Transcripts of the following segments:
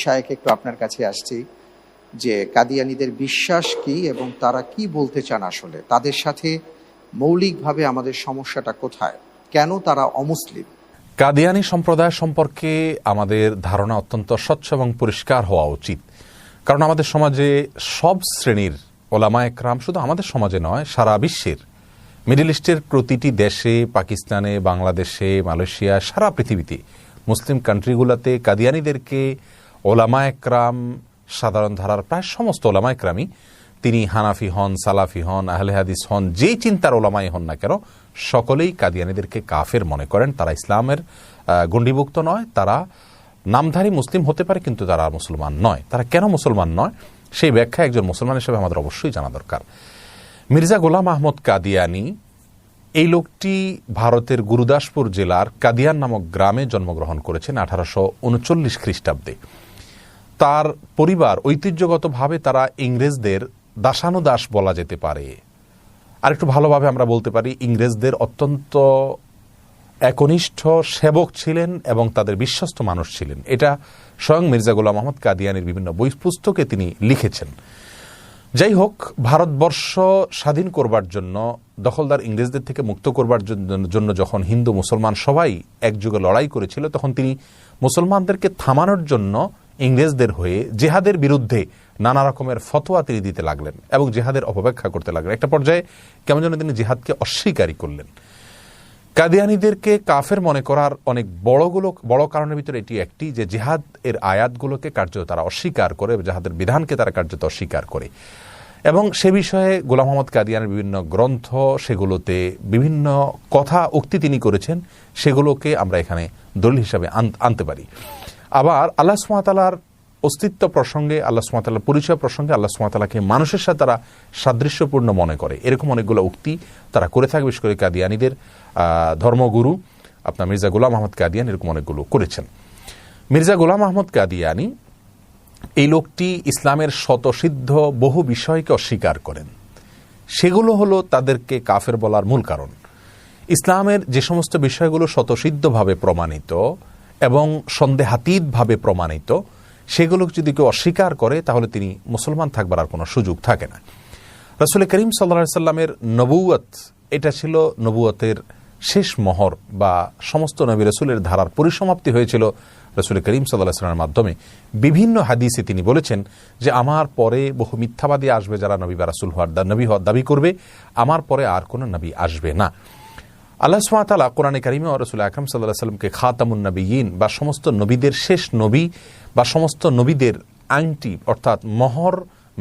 শায়েখ একটু আপনার কাছে আসছি যে কাদিয়ানীদের বিশ্বাস কি এবং তারা কি বলতে চান, আসলে তাদের সাথে মৌলিকভাবে আমাদের সমস্যাটা কোথায়, কেন তারা অমুসলিম? কাদিয়ানী সম্প্রদায় সম্পর্কে আমাদের ধারণা অত্যন্ত স্বচ্ছ এবং পরিষ্কার হওয়া উচিত। কারণ আমাদের সমাজে সব শ্রেণীর ওলামা একরাম, শুধু আমাদের সমাজে নয়, সারা বিশ্বের, মিডল ইস্টের প্রতিটি দেশে, পাকিস্তানে, বাংলাদেশে, মালয়েশিয়া, সারা পৃথিবীতে মুসলিম কান্ট্রিগুলোতে কাদিয়ানীদেরকে ওলামা একরাম, সাধারণ ধারার প্রায় সমস্ত ওলামা একরামই, তিনি হানাফি হন, সালাফি হন, আহলে হাদিস হন, যেই চিন্তার ওলামাই হন না কেন, সকলেই কাদিয়ানীদেরকে কাফের মনে করেন। তারা ইসলামের গণ্ডিভুক্ত নয়, তারা নামধারী মুসলিম হতে পারে কিন্তু তারা মুসলমান নয়। তারা কেন মুসলমান নয় সেই ব্যাখ্যা একজন মুসলমান হিসেবে আমাদের অবশ্যই জানা দরকার। মির্জা গোলাম আহমদ কাদিয়ানী, এই লোকটি ভারতের গুরুদাসপুর জেলার কাদিয়ান নামক গ্রামে জন্মগ্রহণ করেছেন 1839 খ্রিস্টাব্দে। তার পরিবার ঐতিহ্যগতভাবে তারা ইংরেজদের দাসানুদাস বলা যেতে পারে, আর একটু ভালোভাবে আমরা বলতে পারি ইংরেজদের অত্যন্ত একনিষ্ঠ সেবক ছিলেন এবং তাদের বিশ্বস্ত মানুষ ছিলেন। এটা স্বয়ং মির্জা গোলাম আহমদ কাদিয়ানীর বিভিন্ন বই পুস্তকে তিনি লিখেছেন। যাই হোক, ভারতবর্ষ স্বাধীন করবার জন্য, দখলদার ইংরেজদের থেকে মুক্ত করবার জন্য যখন হিন্দু মুসলমান সবাই একযুগে লড়াই করেছিল, তখন তিনি মুসলমানদেরকে থামানোর জন্য ইংরেজদের হয়ে জেহাদের বিরুদ্ধে নানা রকমের ফতোয়া তিনি দিতে লাগলেন এবং জেহাদের অপব্যাখ্যা করতে লাগলেন। একটা পর্যায়ে কেমন যেন তিনি জেহাদকে অস্বীকারই করলেন। কাদিয়ানীদেরকে কাফের মনে করার অনেক বড় কারণের ভিতরে এটি একটি, যে জেহাদ এর আয়াতগুলোকে কার্যত তারা অস্বীকার করে, জেহাদের বিধানকে তারা কার্যত অস্বীকার করে। এবং সে বিষয়ে গোলাম আহমদ কাদিয়ানীর বিভিন্ন গ্রন্থ, সেগুলোতে বিভিন্ন কথা উক্তি তিনি করেছেন, সেগুলোকে আমরা এখানে দলিল হিসাবে আনতে পারি। আবার আল্লাহ সুবহানাহু ওয়া তাআলার অস্তিত্ব প্রসঙ্গে, আল্লাহ সুবহানাহু ওয়া তাআলার পরিচয় প্রসঙ্গে আল্লাহ সুবহানাহু ওয়া তাআলাকে মানুষের সাথে তারা সাদৃশ্যপূর্ণ মনে করে, এরকম অনেকগুলো উক্তি তারা করে থাকে। বিশেষ করে কাদিয়ানীদের ধর্মগুরু আপনার মির্জা গোলাম আহমদ কাদিয়ানী এরকম অনেকগুলো করেছেন। মির্জা গোলাম আহমদ কাদিয়ানী, এই লোকটি ইসলামের স্বতঃসিদ্ধ বহু বিষয়কে অস্বীকার করেন। সেগুলো হলো তাদেরকে কাফের বলার মূল কারণ। ইসলামের যে সমস্ত বিষয়গুলো স্বতঃসিদ্ধভাবে প্রমাণিত এবং সন্দেহাতীতভাবে প্রমাণিত, সেগুলো যদি কেউ অস্বীকার করে তাহলে তিনি মুসলমান থাকবার আর কোনো সুযোগ থাকে না। রাসূল করিম সাল্লাল্লাহু আলাইহি সাল্লামের নবুয়ত, এটা ছিল নবুয়তের শেষ মোহর বা সমস্ত নবী রাসূলের ধারার পরিসমাপ্তি হয়েছিল রাসূল করিম সাল্লাল্লাহু আলাইহি সাল্লামের মাধ্যমে। বিভিন্ন হাদিসে তিনি বলেছেন যে আমার পরে বহু মিথ্যাবাদী আসবে, যারা নবী বা রাসূল নবী হওয়ার দাবি করবে, আমার পরে আর কোনো নবী আসবে না। আল্লাহ সুবহানাহু ওয়া তাআলা কোরআনে কারিমে রাসূল আকরাম সাল্লাল্লাহু আলাইহি সাল্লামকে খাতামুন নবিয়্যিন বা সমস্ত নবীদের শেষ নবী বা সমস্ত নবীদের আংটি অর্থাৎ মোহর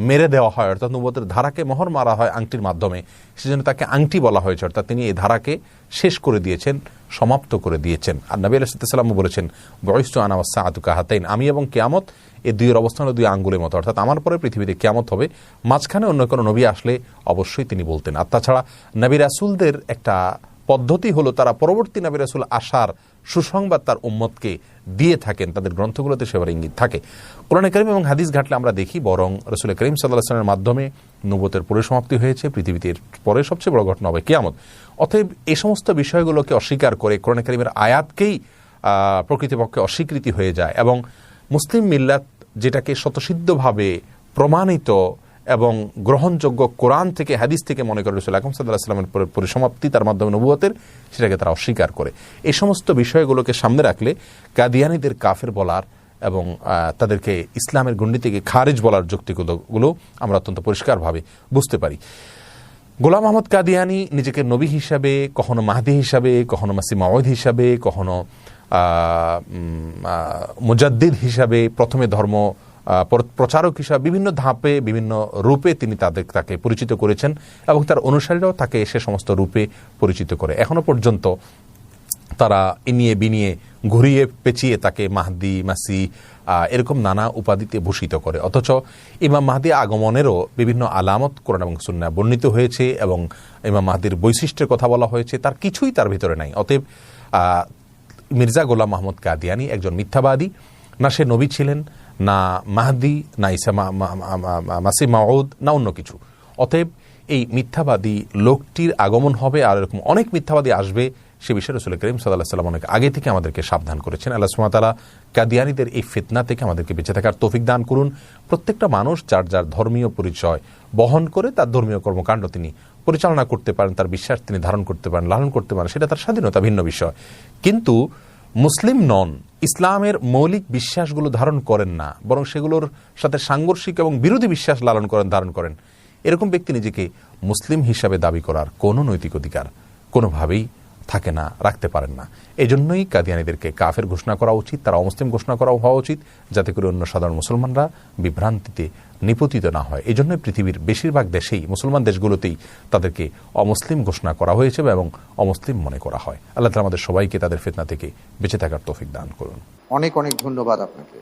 মেরে দেওয়া হয়, অর্থাৎ নবুয়তের ধারাকে মোহর মারা হয় আংটির মাধ্যমে, সেজন্য তাকে আংটি বলা হয়েছে। অর্থাৎ তিনি এই ধারাকে শেষ করে দিয়েছেন, সমাপ্ত করে দিয়েছেন। আর নবী আলাইহিস সালামও বলেছেন, বুইসতু আনা ওয়াস সাআতু কাহাতাইন, আমি এবং কিয়ামত এই দুইয়ের অবস্থান দুই আঙ্গুলের মতো, অর্থাৎ আমার পরে পৃথিবীতে কিয়ামত হবে, মাঝখানে অন্য কোনো নবী আসলে অবশ্যই তিনি বলতেন। আর তাছাড়া নবী রাসূলদের একটা পদ্ধতি হলো তারা পরবর্তী নবী রাসূল আসার সুসংবাদ তার উম্মতকে দিয়ে থাকেন, তাদের গ্রন্থগুলোতে সেবার ইঙ্গিত থাকে। কোরআনে কারীম এবং হাদিস ঘাটলে আমরা দেখি বরং রাসূল করিম সাল্লাল্লাহু আলাইহি ওয়াসাল্লামের মাধ্যমে নবুয়তের পরিসমাপ্তি হয়েছে, পৃথিবীতে পরে সবচেয়ে বড় ঘটনা হবে কিয়ামত। অতএব এই সমস্ত বিষয়গুলোকে অস্বীকার করে কোরআনে কারীমের আয়াতকেই প্রকৃতপক্ষে অস্বীকৃতি হয়ে যায় এবং মুসলিম মিল্লাত, যেটাকে স্বতঃসিদ্ধভাবে প্রমাণিত এবং গ্রহণযোগ্য কোরআন থেকে হাদিস থেকে মনে করে রাসূল আকরাম সাল্লাল্লাহু আলাইহি ওয়াসাল্লামের পরিসমাপ্তি তার মাধ্যমে নবুয়তের, সেটাকে তারা অস্বীকার করে। এই সমস্ত বিষয়গুলোকে সামনে রাখলে কাদিয়ানীদের কাফের বলার এবং তাদেরকে ইসলামের গণ্ডি থেকে খারিজ বলার যুক্তিগুলো আমরা অত্যন্ত পরিষ্কারভাবে বুঝতে পারি। গোলাম আহমদ কাদিয়ানী নিজেকে নবী হিসাবে, কখনো মাহদী হিসাবে, কখনো মাসিহ মাউদ হিসাবে, কখনো মুজাদ্দিদ হিসাবে, প্রথমে ধর্ম প্রচারক হিসাবে বিভিন্ন ধাপে বিভিন্ন রূপে তিনি তাকে পরিচিত করেছেন এবং তার অনুসারীরাও তাকে সে সমস্ত রূপে পরিচিত করে। এখনো পর্যন্ত তারা ইনিয়ে বিনিয়ে ঘুরিয়ে পেঁচিয়ে তাকে মাহদী, মাসিহ এরকম নানা উপাধিতে ভূষিত করে। অথচ ইমাম মাহদী আগমনেরও বিভিন্ন আলামত কোরআন এবং সুন্নাহ বর্ণিত হয়েছে এবং ইমাম মাহদীর বৈশিষ্ট্যের কথা বলা হয়েছে, তার কিছুই তার ভিতরে নাই। অতএব মির্জা গোলাম আহমদ কাদিয়ানী একজন মিথ্যাবাদী, না সে নবী ছিলেন, না মাহদী, না ঈসা মাসিহ মাউদ, না অন্য কিছু। অতএব এই মিথ্যাবাদী লোকটির আগমন হবে আর এরকম অনেক মিথ্যাবাদী আসবে, সে বিষয়ে রাসূল করিম সাল্লাল্লাহু আলাইহি ওয়াসাল্লাম অনেক আগে থেকে আমাদেরকে সাবধান করেছেন। আল্লাহ সুবহানাহু ওয়া তাআলা কাদিয়ানীদের এই ফিতনা থেকে আমাদেরকে বেঁচে থাকার তৌফিক দান করুন। প্রত্যেকটা মানুষ যার যার ধর্মীয় পরিচয় বহন করে তার ধর্মীয় কর্মকাণ্ড তিনি পরিচালনা করতে পারেন, তার বিশ্বাস তিনি ধারণ করতে পারেন, লালন করতে পারেন, সেটা তার স্বাধীনতা, ভিন্ন বিষয়। কিন্তু মুসলিম নন, ইসলামের মৌলিক বিশ্বাসগুলো ধারণ করেন না, বরং সেগুলোর সাথে সাংঘর্ষিক এবং বিরোধী বিশ্বাস লালন করেন, ধারণ করেন, এরকম ব্যক্তি নিজেকে মুসলিম হিসাবে দাবি করার কোনো নৈতিক অধিকার কোনোভাবেই থাকে না, রাখতে পারেন না। এই জন্যই কাদিয়ানীদেরকে কাফের ঘোষণা করা উচিত, তারা অমুসলিম ঘোষণা করা হওয়া উচিত, যাতে করে অন্য সাধারণ মুসলমানরা বিভ্রান্তিতে নিপতিত না হয়। এই জন্যই পৃথিবীর বেশিরভাগ দেশেই, মুসলমান দেশগুলোতেই তাদেরকে অমুসলিম ঘোষণা করা হয়েছে এবং অমুসলিম মনে করা হয়। আল্লাহ তাআলা আমাদের সবাইকে তাদের ফিতনা থেকে বেঁচে থাকার তৌফিক দান করুন। অনেক অনেক ধন্যবাদ আপনাকে।